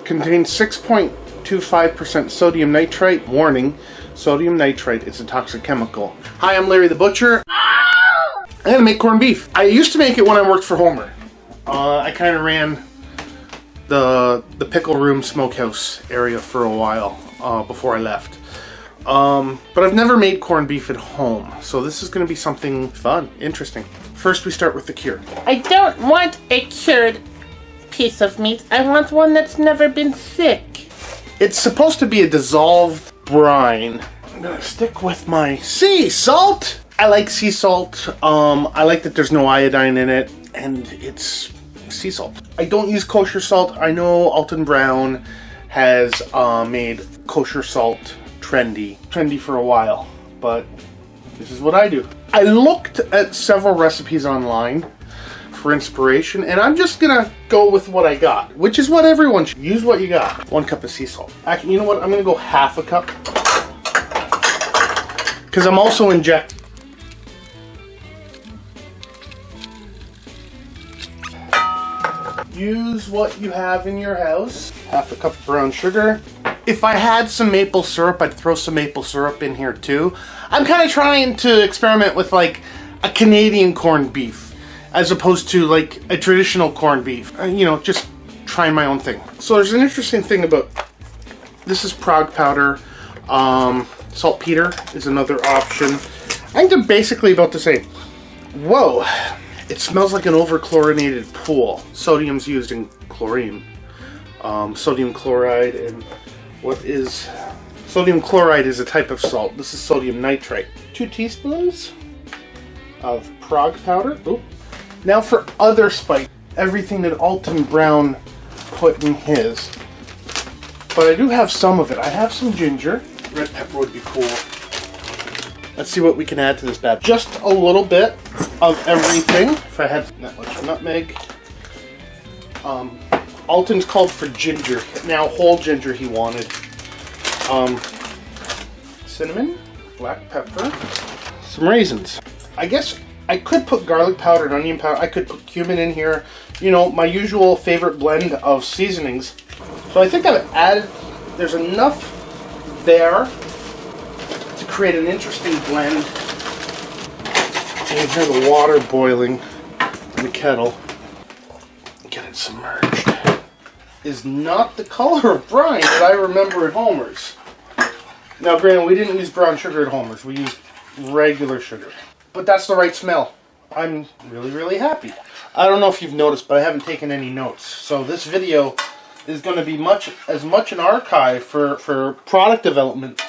Contains 6.25% sodium nitrite. Warning, sodium nitrite is a toxic chemical. Hi, I'm Larry the Butcher. I'm gonna make corned beef. I used to make it when I worked for Homer. I kind of ran the pickle room smokehouse area for a while before I left. But I've never made corned beef at home, so this is gonna be something fun, interesting. First, we start with the cure. I don't want a cured piece of meat. I want one that's never been thick. It's supposed to be a dissolved brine. I'm gonna stick with my sea salt. I like sea salt. I like that there's no iodine in it, and it's sea salt. I don't use kosher salt. I know Alton Brown has made kosher salt trendy for a while, but this is what I do. I looked at several recipes online for inspiration, and I'm just gonna go with what I got, which is what everyone should use. What you got. 1 cup of sea salt. Actually, you know what? I'm gonna go half a cup because I'm also injecting. Use what you have in your house. Half a cup of brown sugar. If I had some maple syrup, I'd throw some maple syrup in here too. I'm kind of trying to experiment with like a Canadian corned beef as opposed to like a traditional corned beef. You know, just trying my own thing. So there's an interesting thing about this is Prague powder. Saltpeter is another option. I think they're basically about the same. Whoa. It smells like an over-chlorinated pool. Sodium's used in chlorine. Sodium chloride and what is... Sodium chloride is a type of salt. This is sodium nitrite. 2 teaspoons of Prague powder. Ooh. Now for other spice. Everything that Alton Brown put in his. But I do have some of it. I have some ginger. Red pepper would be cool. Let's see what we can add to this batch. Just a little bit of everything. If I had that much nutmeg. Alton's called for ginger. Now whole ginger he wanted. Cinnamon, black pepper, some raisins. I guess I could put garlic powder and onion powder. I could put cumin in here. You know, my usual favorite blend of seasonings. So I think I've added, there's enough there to create an interesting blend. You can hear the water boiling in the kettle. Get it submerged. Is not the color of brine that I remember at Homer's. Now granted, we didn't use brown sugar at Homer's. We used regular sugar. But that's the right smell. I'm really happy. I don't know if you've noticed, but I haven't taken any notes. So this video is going to be as much an archive for product development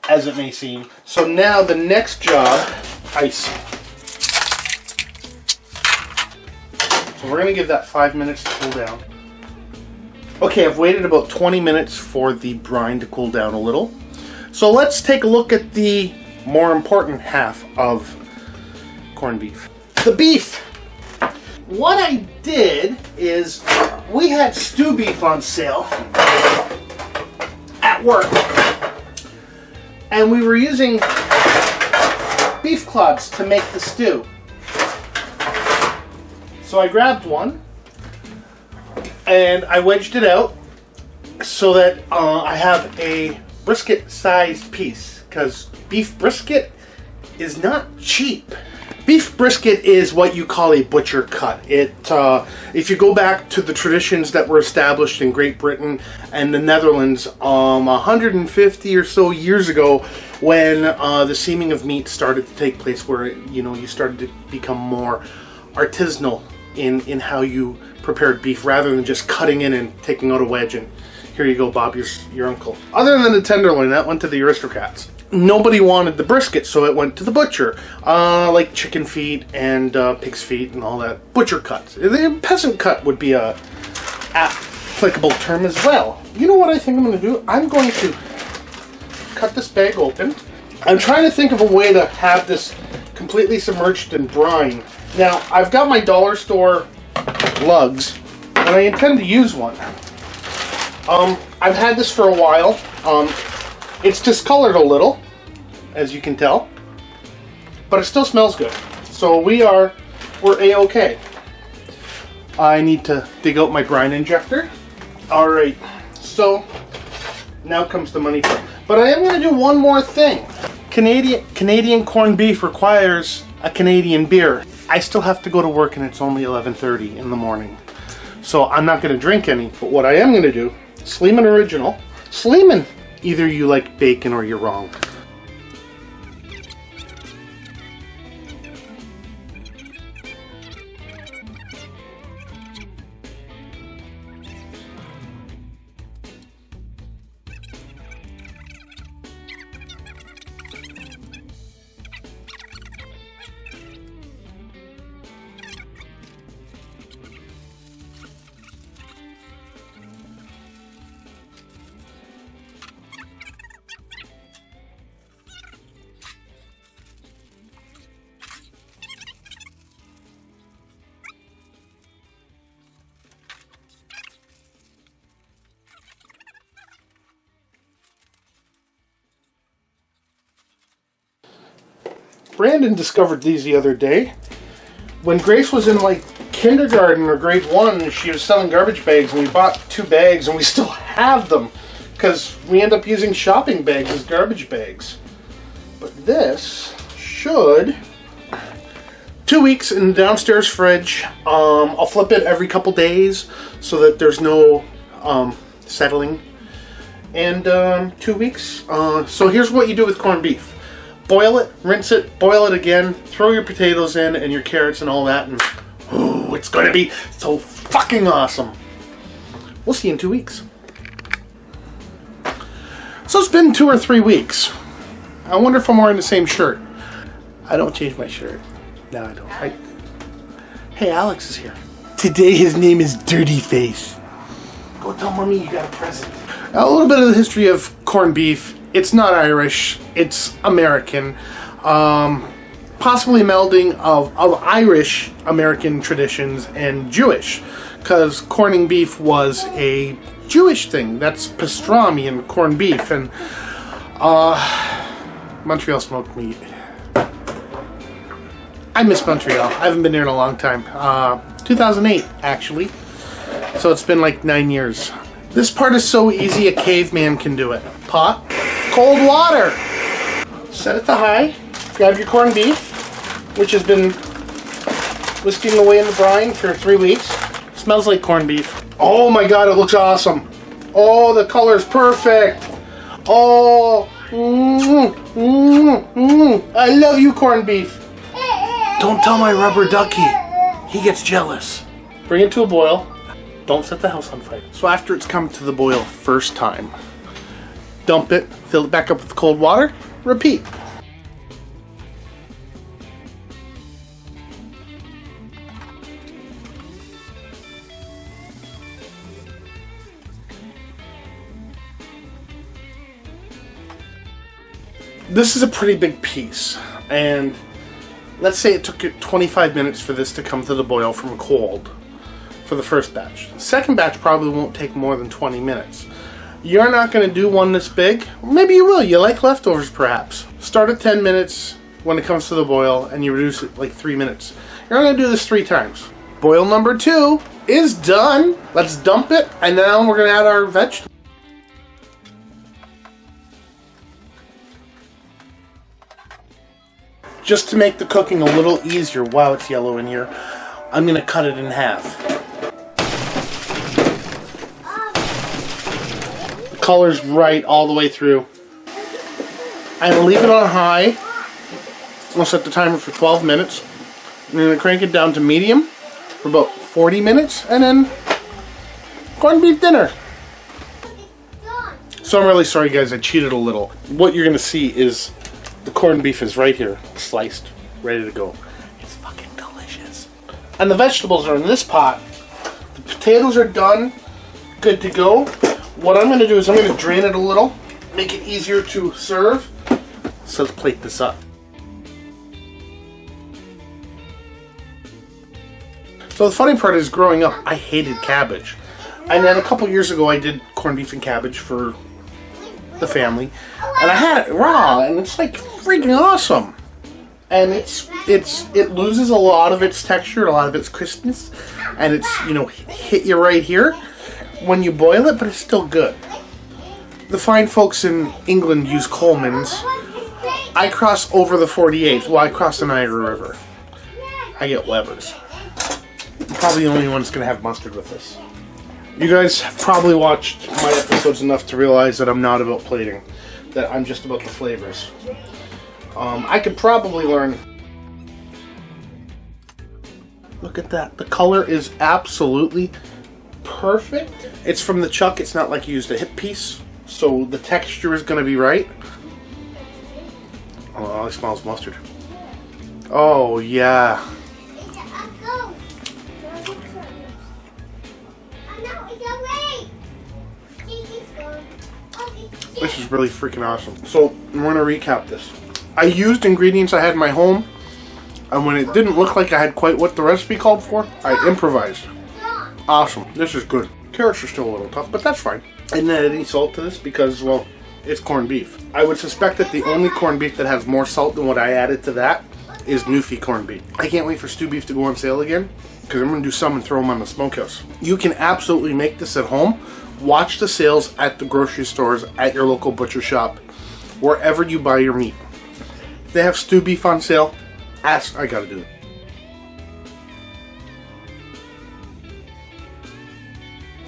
as it may seem. So now the next job, icing. So we're going to give that 5 minutes to cool down. Okay, I've waited about 20 minutes for the brine to cool down a little. So let's take a look at the more important half of corned beef. The beef! What I did is, we had stew beef on sale at work. And we were using beef clods to make the stew. So I grabbed one and I wedged it out so that I have a brisket-sized piece, because beef brisket is not cheap. Beef brisket is what you call a butcher cut. If you go back to the traditions that were established in Great Britain and the Netherlands 150 or so years ago, when the seaming of meat started to take place, where you started to become more artisanal in how you prepared beef, rather than just cutting in and taking out a wedge and here you go, Bob, your uncle. Other than the tenderloin, that went to the aristocrats. Nobody wanted the brisket, so it went to the butcher. Like chicken feet and pig's feet and all that. Butcher cuts. The peasant cut would be a applicable term as well. You know what I think I'm going to do? I'm going to cut this bag open. I'm trying to think of a way to have this completely submerged in brine. Now, I've got my dollar store lugs, and I intend to use one. I've had this for a while. It's discolored a little, as you can tell, but it still smells good. So we're A-okay. I need to dig out my brine injector. Alright, So now comes the money part. But I am going to do one more thing. Canadian corned beef requires a Canadian beer. I still have to go to work and it's only 11:30 in the morning. So I'm not going to drink any. But what I am going to do, Sleeman Original. Sleeman! Either you like bacon or you're wrong. Brandon discovered these the other day. When Grace was in like kindergarten or grade 1, she was selling garbage bags, and we bought 2 bags, and we still have them because we end up using shopping bags as garbage bags. But this should 2 weeks in the downstairs fridge. I'll flip it every couple days so that there's no settling. And 2 weeks. So here's what you do with corned beef. Boil it, rinse it, boil it again, throw your potatoes in and your carrots and all that, and ooh, it's gonna be so fucking awesome. We'll see you in 2 weeks. So it's been 2 or 3 weeks. I wonder if I'm wearing the same shirt. I don't change my shirt. No, I don't. Hey, Alex is here. Today his name is Dirty Face. Go tell Mommy you got a present. A little bit of the history of corned beef. It's not Irish, it's American. Possibly melding of Irish American traditions and Jewish, because corning beef was a Jewish thing. That's pastrami and corned beef, and Montreal smoked meat. I miss Montreal. I haven't been there in a long time. 2008, actually. So it's been like 9 years. This part is so easy a caveman can do it. Pot, cold water. Set it to high. Grab your corned beef, which has been whisking away in the brine for 3 weeks. Smells like corned beef. Oh my god, it looks awesome. Oh, the color's perfect. Oh, I love you, corned beef. Don't tell my rubber ducky. He gets jealous. Bring it to a boil. Don't set the house on fire. So after it's come to the boil first time, dump it, fill it back up with cold water, repeat. This is a pretty big piece, and let's say it took you 25 minutes for this to come to the boil from cold for the first batch. The second batch probably won't take more than 20 minutes. You're not going to do one this big. Maybe you will. You like leftovers, perhaps. Start at 10 minutes when it comes to the boil, and you reduce it like 3 minutes. You're going to do this 3 times. Boil number 2 is done. Let's dump it, and now we're going to add our vegetables. Just to make the cooking a little easier while it's yellow in here, I'm going to cut it in half. The color's right all the way through. I'm going to leave it on high. I'll set the timer for 12 minutes. I'm going to crank it down to medium for about 40 minutes, and then corned beef dinner. So I'm really sorry, guys, I cheated a little. What you're going to see is the corned beef is right here, sliced, ready to go. It's fucking delicious. And the vegetables are in this pot. The potatoes are done, good to go. What I'm going to do is I'm going to drain it a little, make it easier to serve. So let's plate this up. So the funny part is, growing up, I hated cabbage. And then a couple years ago I did corned beef and cabbage for the family, and I had it raw, and it's like freaking awesome. And it loses a lot of its texture, a lot of its crispness, and it's, you know, hit you right here. when you boil it, but it's still good. The fine folks in England use Coleman's. I cross over the 48th. Well, I cross the Niagara River. I get Weber's. I'm probably the only one that's going to have mustard with this. You guys have probably watched my episodes enough to realize that I'm not about plating. That I'm just about the flavors. I could probably learn. Look at that. The color is absolutely perfect. It's from the chuck. It's not like you used a hip piece. So the texture is going to be right. Oh, it smells mustard. Oh, yeah. This is really freaking awesome. So, we're going to recap this. I used ingredients I had in my home, and when it didn't look like I had quite what the recipe called for, I improvised. Awesome. This is good. Carrots are still a little tough, but that's fine. I didn't add any salt to this because, well, it's corned beef. I would suspect that the only corned beef that has more salt than what I added to that is Newfie corned beef. I can't wait for stew beef to go on sale again, because I'm going to do some and throw them on the smokehouse. You can absolutely make this at home. Watch the sales at the grocery stores, at your local butcher shop, wherever you buy your meat. If they have stew beef on sale, ask. I gotta do it.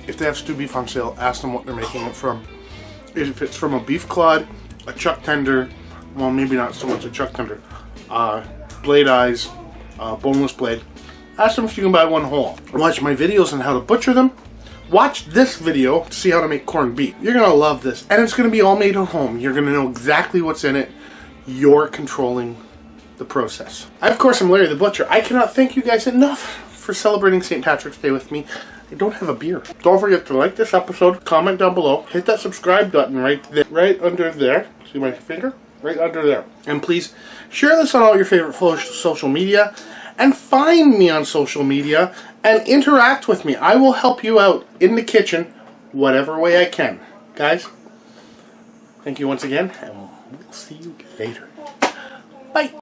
If they have stew beef on sale, ask them what they're making it from. If it's from a beef clod, a chuck tender, well, maybe not so much a chuck tender, blade eyes, boneless blade, ask them if you can buy one whole. Watch my videos on how to butcher them. Watch this video to see how to make corned beef. You're going to love this. And it's going to be all made at home. You're going to know exactly what's in it. You're controlling the process. I, of course, am Larry the Butcher. I cannot thank you guys enough for celebrating St. Patrick's Day with me. I don't have a beer. Don't forget to like this episode, comment down below, hit that subscribe button right there, right under there. See my finger? Right under there. And please share this on all your favorite social media. And find me on social media and interact with me. I will help you out in the kitchen whatever way I can. Guys, thank you once again, and we'll see you later. Bye.